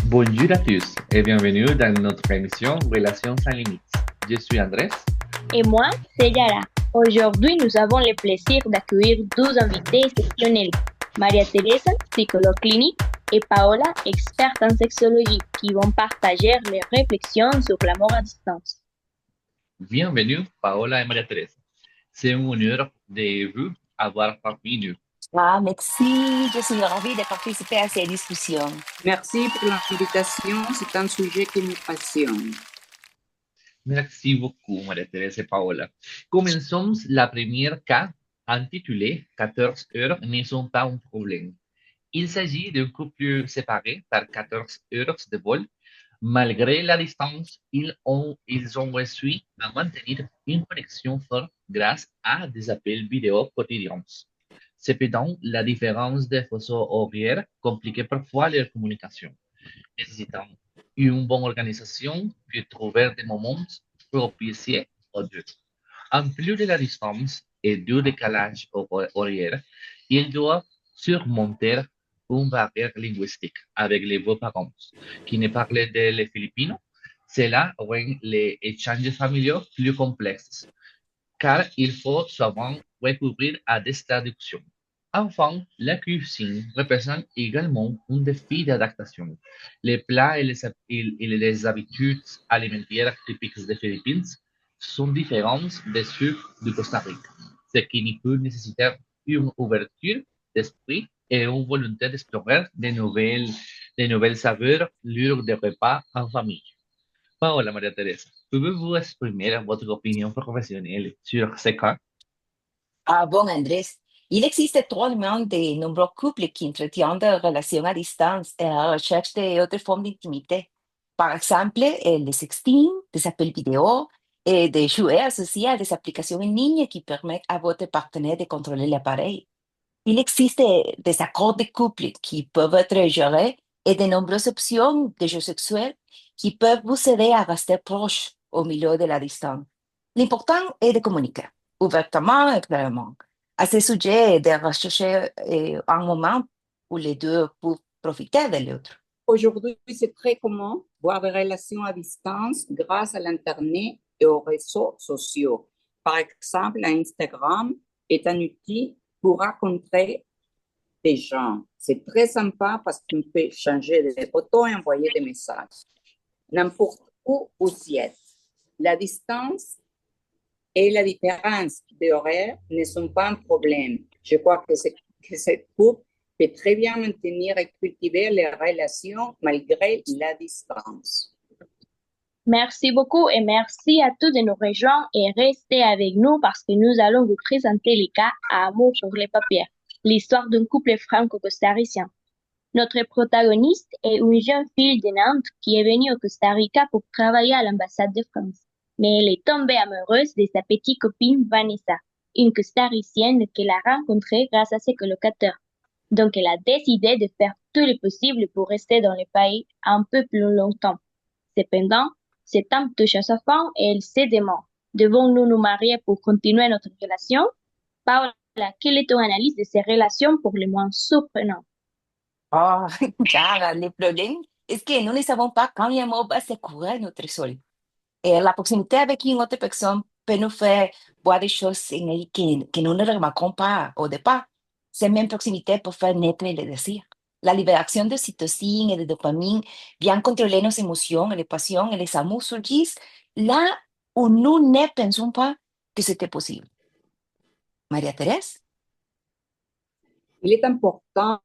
Bonjour à tous et bienvenue dans notre émission Relations sans limites. Je suis Andrés. Et moi, c'est Yara. Aujourd'hui, nous avons le plaisir d'accueillir deux invités exceptionnels. Maria Teresa, psychologue clinique, et Paola, experte en sexologie, qui vont partager leurs réflexions sur l'amour à distance. Bienvenue Paola et Maria Teresa. C'est un honneur de vous avoir parmi nous. Ah, merci, je suis ravie de participer à ces discussions. Merci pour l'invitation, c'est un sujet qui me passionne. Merci beaucoup Maria Teresa et Paola. Commençons la première cas intitulée 14 heures ne sont pas un problème. Il s'agit d'un couple séparé par 14 heures de vol. Malgré la distance, ils ont réussi à maintenir une connexion forte grâce à des appels vidéo quotidiens. Cependant, la différence de fuseaux horaires compliquait parfois leur communication. Nécessitant une bonne organisation pour trouver des moments propices aux deux. En plus de la distance et du décalage horaire, ils doivent surmonter une barrière linguistique avec les beaux-parents qui ne parlent que le philippino. Cela rend les échanges familiaux plus complexes, car il faut souvent recourir à des traductions. Enfin, la cuisine représente également un défi d'adaptation. Les plats et les habitudes alimentaires typiques des Philippines sont différents de ceux du Costa Rica, ce qui peut nécessiter une ouverture d'esprit et une volonté d'explorer de nouvelles saveurs lors des repas en famille. Paola Maria Teresa, pouvez-vous exprimer votre opinion professionnelle sur ce cas? Ah bon, Andrés, il existe actuellement de nombreux couples qui entretiennent des relations à distance et à la recherche d'autres formes d'intimité. Par exemple, le sexting, des appels vidéo et des jouets associés à des applications en ligne qui permettent à votre partenaire de contrôler l'appareil. Il existe des accords de couple qui peuvent être gérés et de nombreuses options de jeux sexuels qui peuvent vous aider à rester proche au milieu de la distance. L'important est de communiquer ouvertement et clairement à ce sujet et de rechercher un moment où les deux peuvent profiter de l'autre. Aujourd'hui, c'est très commun voir des relations à distance grâce à l'Internet et aux réseaux sociaux. Par exemple, Instagram est un outil pour rencontrer des gens. C'est très sympa parce qu'on peut changer des photos et envoyer des messages. N'importe où vous y êtes. La distance et la différence d'horaire ne sont pas un problème. Je crois que cette couple peut très bien maintenir et cultiver les relations malgré la distance. Merci beaucoup et merci à tous de nous rejoindre et restez avec nous parce que nous allons vous présenter les cas à amour sur les papiers, l'histoire d'un couple franco-costaricien. Notre protagoniste est une jeune fille de Nantes qui est venue au Costa Rica pour travailler à l'ambassade de France. Mais elle est tombée amoureuse de sa petite copine Vanessa, une costaricienne qu'elle a rencontrée grâce à ses colocataires. Donc elle a décidé de faire tout le possible pour rester dans le pays un peu plus longtemps. Cependant, ce temps touche à sa fin et elle se demande, devons-nous nous marier pour continuer notre relation? Paola, quelle est ton analyse de ces relations pour le moins surprenantes? Oh, Cara, le problème est que nous ne savons pas quand l'amour va se courir notre sol. Et la proximité avec une autre personne peut nous faire voir des choses en elle que nous ne remarquons pas au départ. Cette même proximité peut faire naître le désir. La libération de cytocine et de dopamine vient contrôler nos émotions et les passions et les amours surgissent là où nous ne pensons pas que c'était possible. Maria-Thérèse? Il est important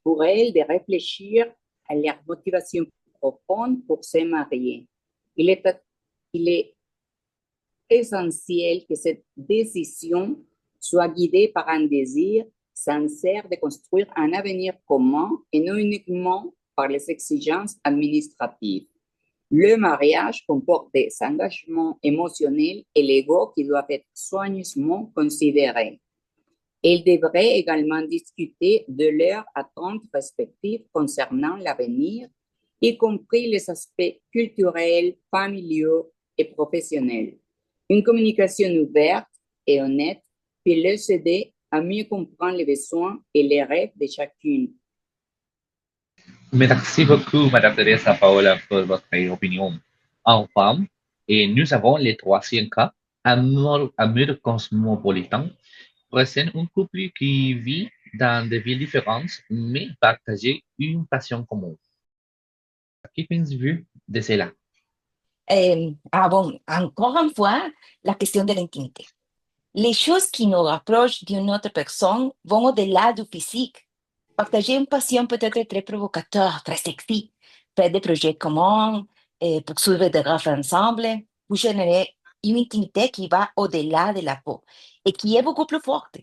pour elle de réfléchir à leur motivation profonde pour se marier. Il est, il est essentiel que cette décision soit guidée par un désir sincère de construire un avenir commun et non uniquement par les exigences administratives. Le mariage comporte des engagements émotionnels et légaux qui doivent être soigneusement considérés. Ils devraient également discuter de leurs attentes respectives concernant l'avenir, y compris les aspects culturels, familiaux et professionnels. Une communication ouverte et honnête peut les aider à mieux comprendre les besoins et les rêves de chacune. Merci beaucoup, Madame Teresa Paola, pour votre opinion. Enfin, et nous avons le troisième cas, amour cosmopolitain, présente un couple qui vit dans des villes différentes, mais partage une passion commune. Que penses-vous de cela? Bon, encore une fois, la question de l'intimité. Les choses qui nous rapprochent d'une autre personne vont au-delà du physique. Partager une passion peut être très provocateur, très sexy. Faire des projets communs, poursuivre des rêves ensemble, vous générer une intimité qui va au-delà de la peau et qui est beaucoup plus forte.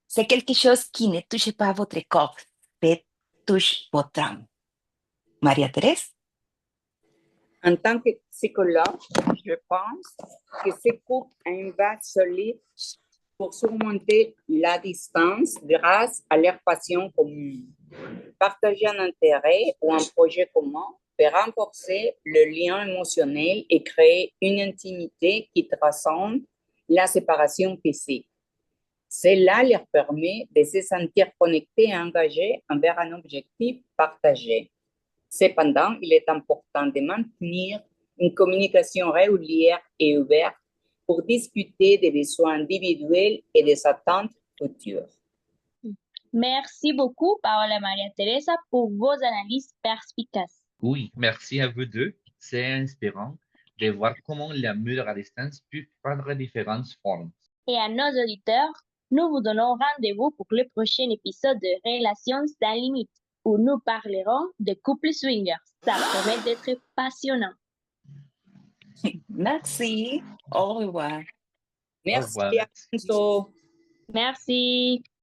C'est quelque chose qui ne touche pas votre corps, mais touche votre âme. Maria-Thérèse? En tant que psychologue, je pense que ces couples ont une base solide pour surmonter la distance grâce à leur passion commune. Partager un intérêt ou un projet commun peut renforcer le lien émotionnel et créer une intimité qui transcende la séparation physique. Cela leur permet de se sentir connectés et engagés envers un objectif partagé. Cependant, il est important de maintenir une communication régulière et ouverte pour discuter des besoins individuels et des attentes futures. Merci beaucoup, Paola Maria Teresa, pour vos analyses perspicaces. Oui, merci à vous deux. C'est inspirant de voir comment l'amour à distance peut prendre différentes formes. Et à nos auditeurs, nous vous donnons rendez-vous pour le prochain épisode de Relations sans limite, où nous parlerons de couples swingers. Ça promet d'être passionnant. Merci. Au revoir. Merci, Au revoir. à bientôt. Merci.